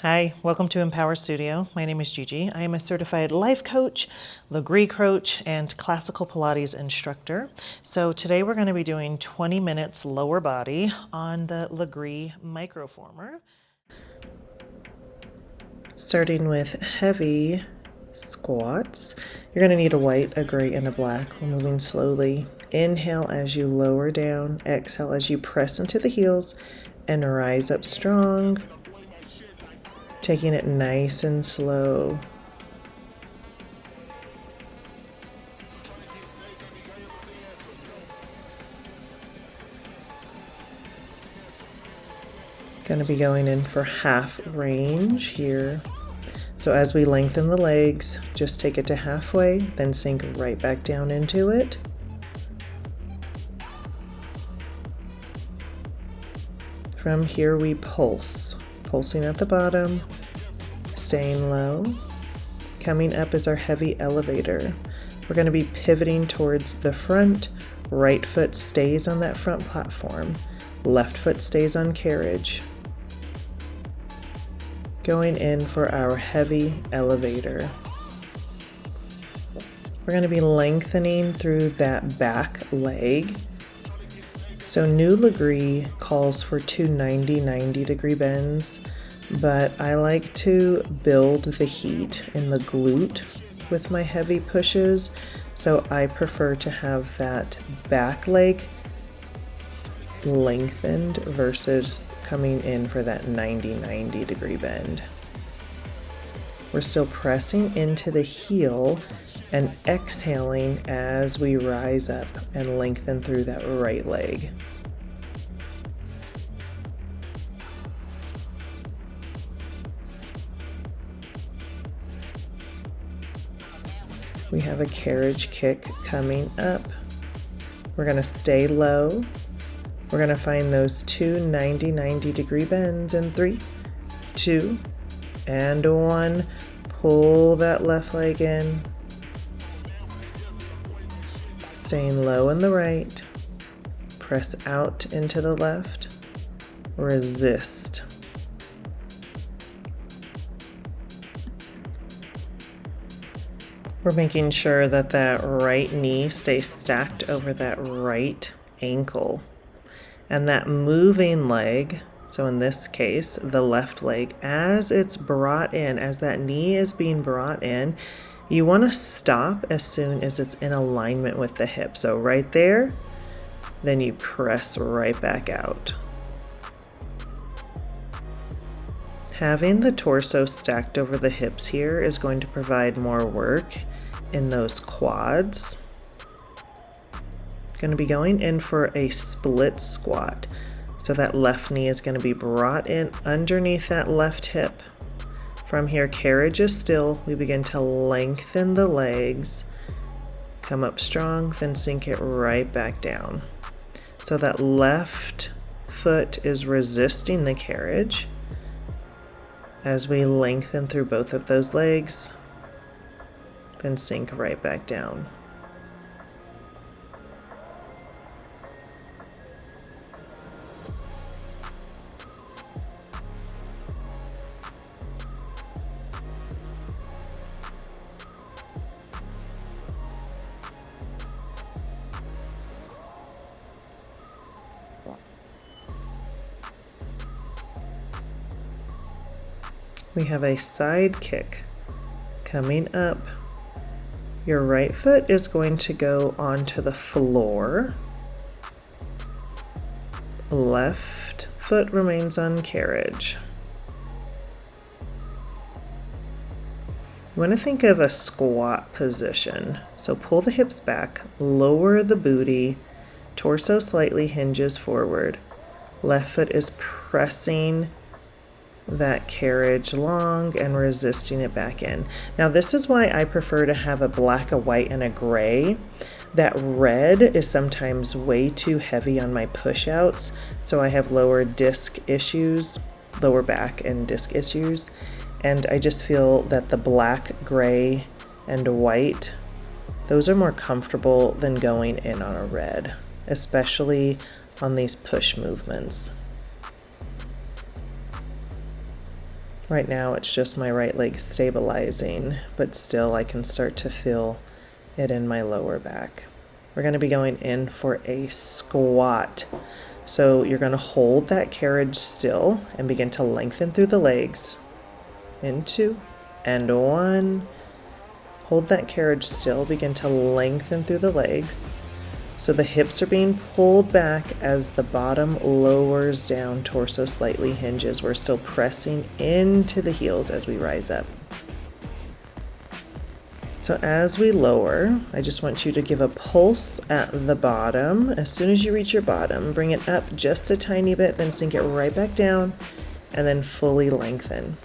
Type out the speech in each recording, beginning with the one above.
Hi, welcome to Empower Studio. My name is Gigi. I am a certified life coach, Lagree coach, and classical Pilates instructor. So today we're going to be doing 20 minutes lower body on the Lagree Microformer. Starting with heavy squats. You're going to need a white, a gray, and a black. We're moving slowly. Inhale as you lower down. Exhale as you press into the heels and rise up strong. Taking it nice and slow. Going to be going in for half range here. So as we lengthen the legs, just take it to halfway, then sink right back down into it. From here we pulse, pulsing at the bottom, staying low. Coming up is our heavy elevator. We're going to be pivoting towards the front. Right foot stays on that front platform. Left foot stays on carriage. Going in for our heavy elevator. We're going to be lengthening through that back leg. So new Lagree calls for two 90 degree bends, but I like to build the heat in the glute with my heavy pushes. So I prefer to have that back leg lengthened versus coming in for that 90 degree bend. We're still pressing into the heel and exhaling as we rise up and lengthen through that right leg. We have a carriage kick coming up. We're going to stay low. We're going to find those two 90 degree bends in 3, 2, and 1. Pull that left leg in. Staying low in the right. Press out into the left. Resist. We're making sure that that right knee stays stacked over that right ankle. And that moving leg, so in this case, the left leg, as it's brought in, as that knee is being brought in, you want to stop as soon as it's in alignment with the hip. So right there, then you press right back out. Having the torso stacked over the hips here is going to provide more work in those quads. Going to be going in for a split squat. So that left knee is going to be brought in underneath that left hip. From here, carriage is still. We begin to lengthen the legs, come up strong, then sink it right back down. So that left foot is resisting the carriage as we lengthen through both of those legs, then sink right back down. We have a side kick coming up. Your right foot is going to go onto the floor. Left foot remains on carriage. You want to think of a squat position. So pull the hips back, lower the booty, torso slightly hinges forward. Left foot is pressing that carriage long and resisting it back in. Now this is why I prefer to have a black, a white, and a gray. That red is sometimes way too heavy on my push outs, so I have lower disc issues, lower back and disc issues, and I just feel that the black, gray, and white, those are more comfortable than going in on a red, especially on these push movements. Right now it's just my right leg stabilizing, but still I can start to feel it in my lower back. We're going to be going in for a squat. So you're going to hold that carriage still and begin to lengthen through the legs. In 2 and 1. Hold that carriage still, begin to lengthen through the legs. So the hips are being pulled back as the bottom lowers down, torso slightly hinges. We're still pressing into the heels as we rise up. So as we lower, I just want you to give a pulse at the bottom. As soon as you reach your bottom, bring it up just a tiny bit, then sink it right back down, and then fully lengthen.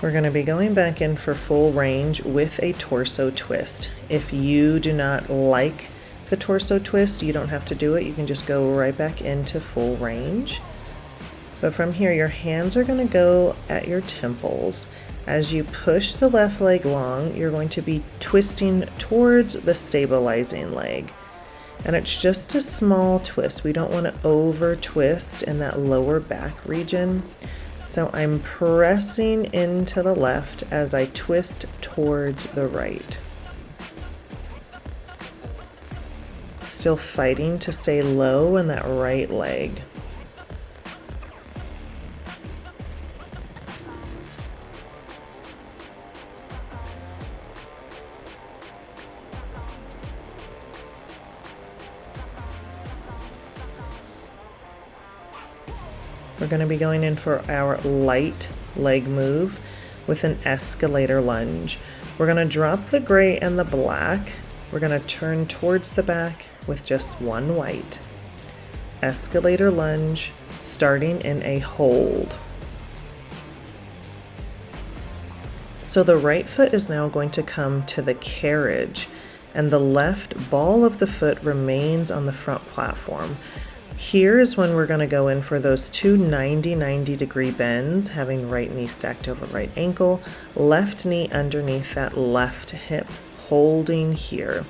We're going to be going back in for full range with a torso twist. If you do not like the torso twist, you don't have to do it. You can just go right back into full range. But from here, your hands are going to go at your temples. As you push the left leg long, you're going to be twisting towards the stabilizing leg. And it's just a small twist. We don't want to over twist in that lower back region. So I'm pressing into the left as I twist towards the right. Still fighting to stay low in that right leg. We're going to be going in for our light leg move with an escalator lunge. We're going to drop the gray and the black. We're going to turn towards the back with just one white. Escalator lunge, starting in a hold. So the right foot is now going to come to the carriage, and the left ball of the foot remains on the front platform. Here is when we're going to go in for those two 90 degree bends, having right knee stacked over right ankle, left knee underneath that left hip, holding here.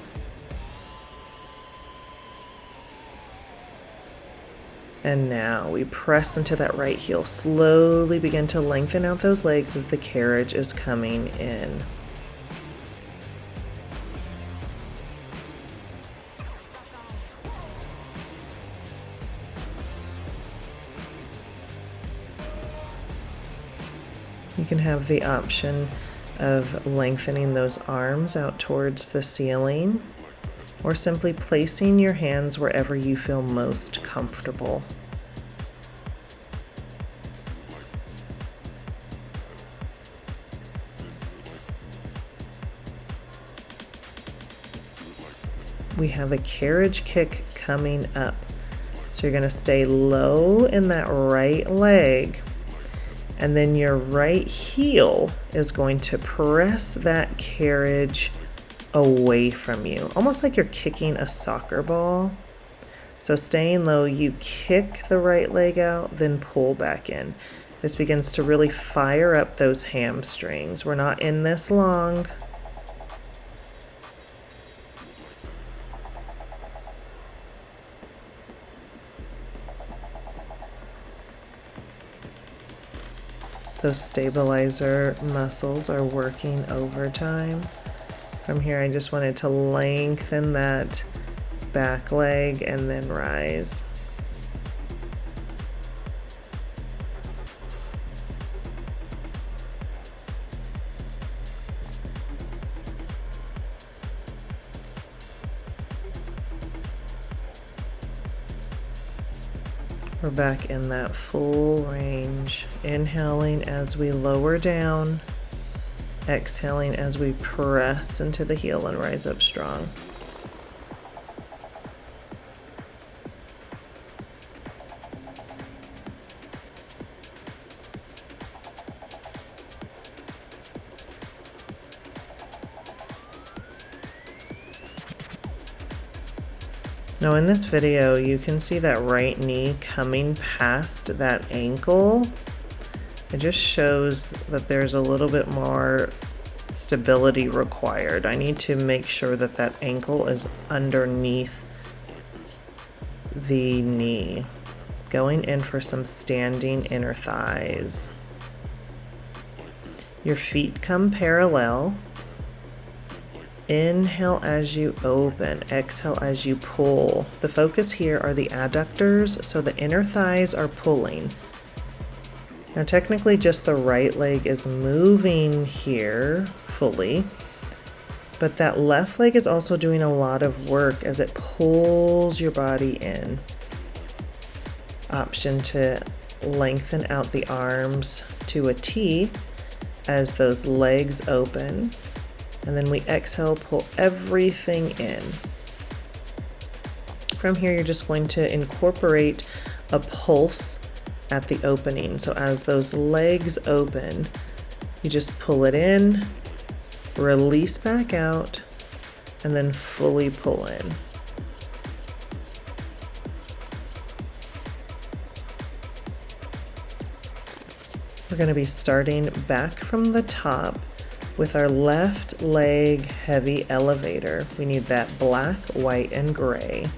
And now we press into that right heel, slowly begin to lengthen out those legs as the carriage is coming in. You can have the option of lengthening those arms out towards the ceiling, or simply placing your hands wherever you feel most comfortable. We have a carriage kick coming up. So you're going to stay low in that right leg. And then your right heel is going to press that carriage away from you, almost like you're kicking a soccer ball. So staying low, you kick the right leg out, then pull back in. This begins to really fire up those hamstrings. We're not in this long. Those stabilizer muscles are working overtime. From here, I just wanted to lengthen that back leg and then rise. We're back in that full range, inhaling as we lower down, exhaling as we press into the heel and rise up strong. Now in this video, you can see that right knee coming past that ankle. It just shows that there's a little bit more stability required. I need to make sure that that ankle is underneath the knee. Going in for some standing inner thighs. Your feet come parallel. Inhale as you open, exhale as you pull. The focus here are the adductors, so the inner thighs are pulling. Now technically just the right leg is moving here fully, but that left leg is also doing a lot of work as it pulls your body in. Option to lengthen out the arms to a T as those legs open. And then we exhale, pull everything in. From here, you're just going to incorporate a pulse at the opening. So as those legs open, you just pull it in, release back out, and then fully pull in. We're going to be starting back from the top with our left leg heavy elevator. We need that black, white, and gray.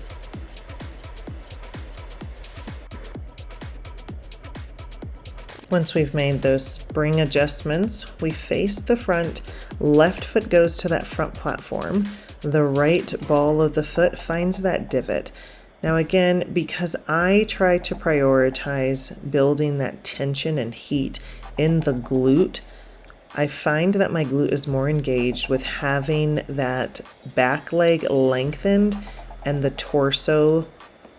Once we've made those spring adjustments, we face the front, left foot goes to that front platform, the right ball of the foot finds that divot. Now again, because I try to prioritize building that tension and heat in the glute, I find that my glute is more engaged with having that back leg lengthened and the torso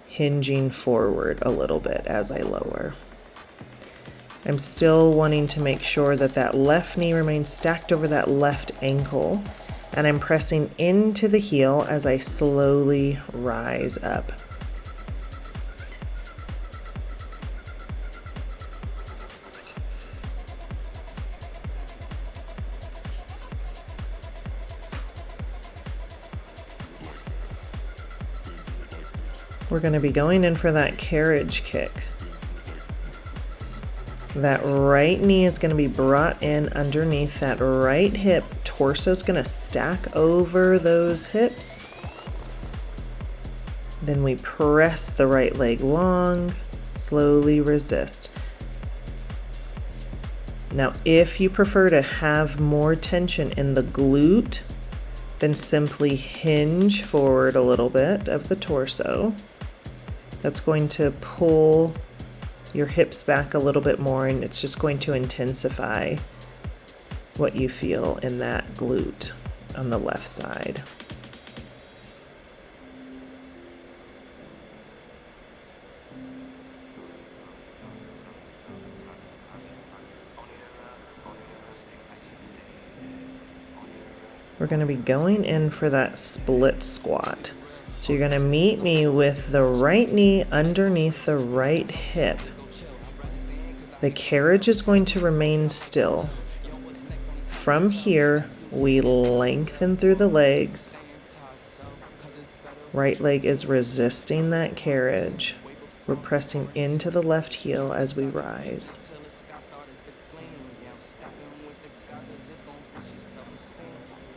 hinging forward a little bit as I lower. I'm still wanting to make sure that that left knee remains stacked over that left ankle, and I'm pressing into the heel as I slowly rise up. We're going to be going in for that carriage kick. That right knee is going to be brought in underneath that right hip. Torso is going to stack over those hips. Then we press the right leg long, slowly resist. Now, if you prefer to have more tension in the glute, then simply hinge forward a little bit of the torso. That's going to pull your hips back a little bit more, and it's just going to intensify what you feel in that glute on the left side. We're going to be going in for that split squat. So you're going to meet me with the right knee underneath the right hip. The carriage is going to remain still. From here, we lengthen through the legs. Right leg is resisting that carriage. We're pressing into the left heel as we rise.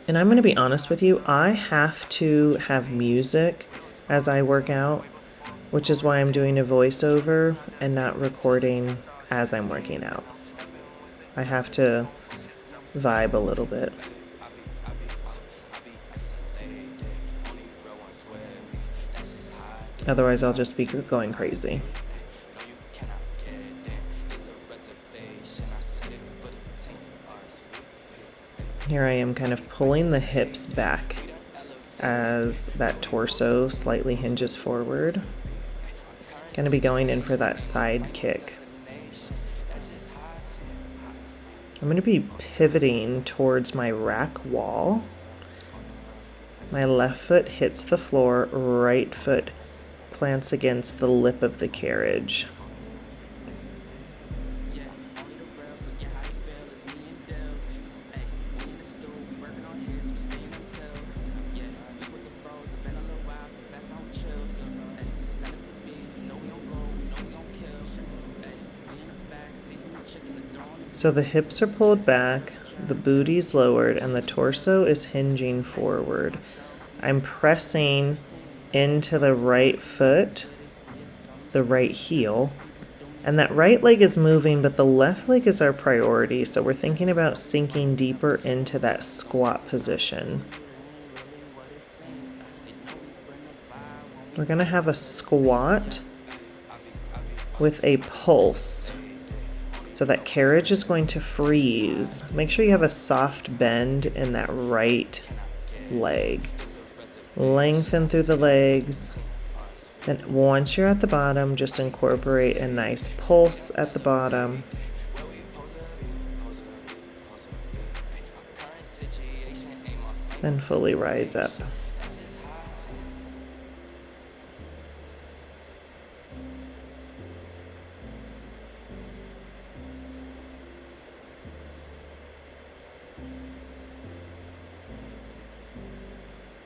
And I'm going to be honest with you, I have to have music as I work out, which is why I'm doing a voiceover and not recording as I'm working out. I have to vibe a little bit. Otherwise, I'll just be going crazy. Here I am kind of pulling the hips back as that torso slightly hinges forward. Going to be going in for that side kick. I'm going to be pivoting towards my rack wall. My left foot hits the floor, right foot plants against the lip of the carriage. So the hips are pulled back, the booty's lowered, and the torso is hinging forward. I'm pressing into the right foot, the right heel, and that right leg is moving, but the left leg is our priority. So we're thinking about sinking deeper into that squat position. We're going to have a squat with a pulse. So that carriage is going to freeze. Make sure you have a soft bend in that right leg. Lengthen through the legs. Then once you're at the bottom, just incorporate a nice pulse at the bottom. Then fully rise up.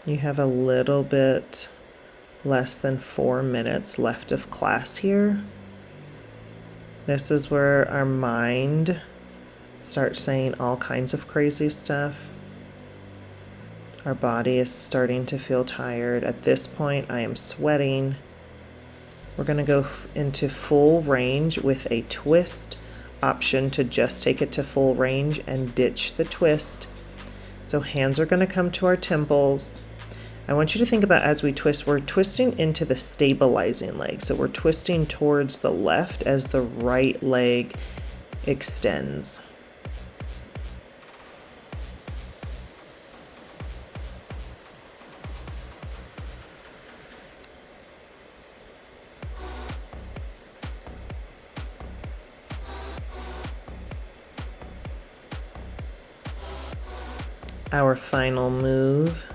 You have a little bit less than 4 minutes left of class here. This is where our mind starts saying all kinds of crazy stuff. Our body is starting to feel tired. At this point, I am sweating. We're going to go into full range with a twist option to just take it to full range and ditch the twist. So hands are going to come to our temples. I want you to think about as we twist, we're twisting into the stabilizing leg. So we're twisting towards the left as the right leg extends. Our final move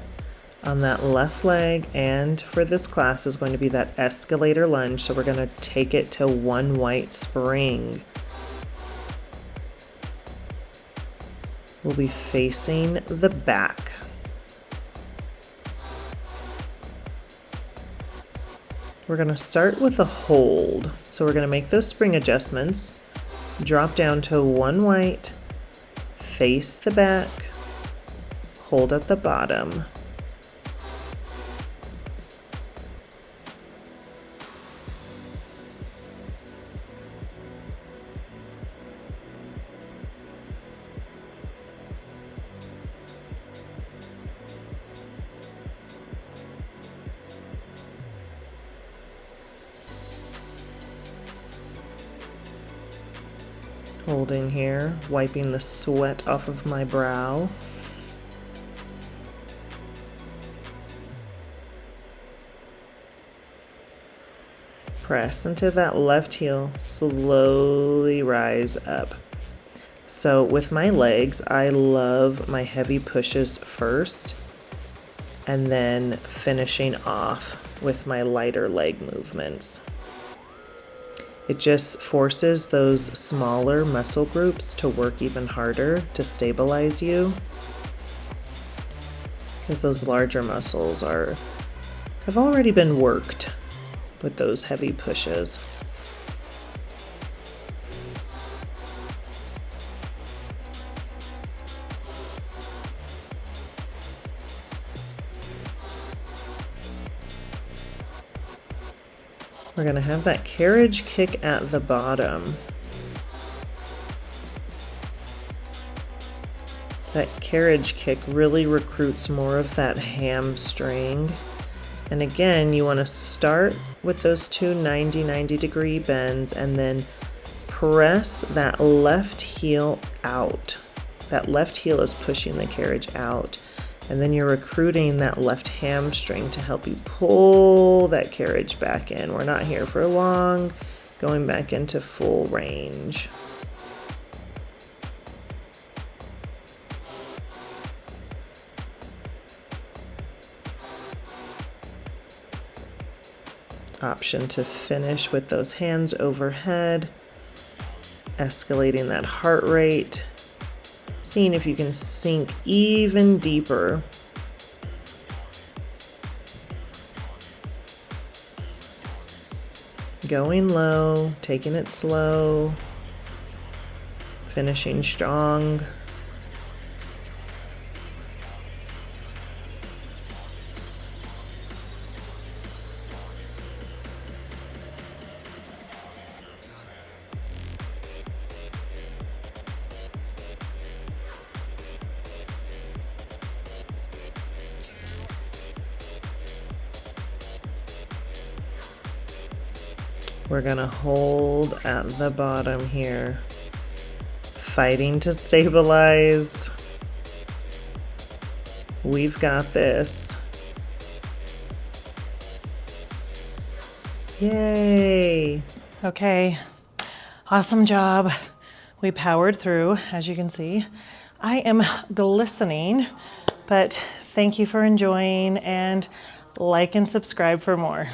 on that left leg and for this class is going to be that escalator lunge. So we're going to take it to one white spring. We'll be facing the back. We're going to start with a hold. So we're going to make those spring adjustments, drop down to one white, face the back, hold at the bottom. Holding here, wiping the sweat off of my brow. Press into that left heel, slowly rise up. So with my legs, I love my heavy pushes first and then finishing off with my lighter leg movements. It just forces those smaller muscle groups to work even harder to stabilize you, because those larger muscles have already been worked with those heavy pushes. We're going to have that carriage kick at the bottom. That carriage kick really recruits more of that hamstring. And again, you want to start with those two 90 degree bends and then press that left heel out. That left heel is pushing the carriage out. And then you're recruiting that left hamstring to help you pull that carriage back in. We're not here for long, going back into full range. Option to finish with those hands overhead, escalating that heart rate. Seeing if you can sink even deeper. Going low, taking it slow. Finishing strong. We're gonna hold at the bottom here, fighting to stabilize. We've got this. Yay! Okay, awesome job. We powered through, as you can see. I am glistening, but thank you for enjoying, and like and subscribe for more.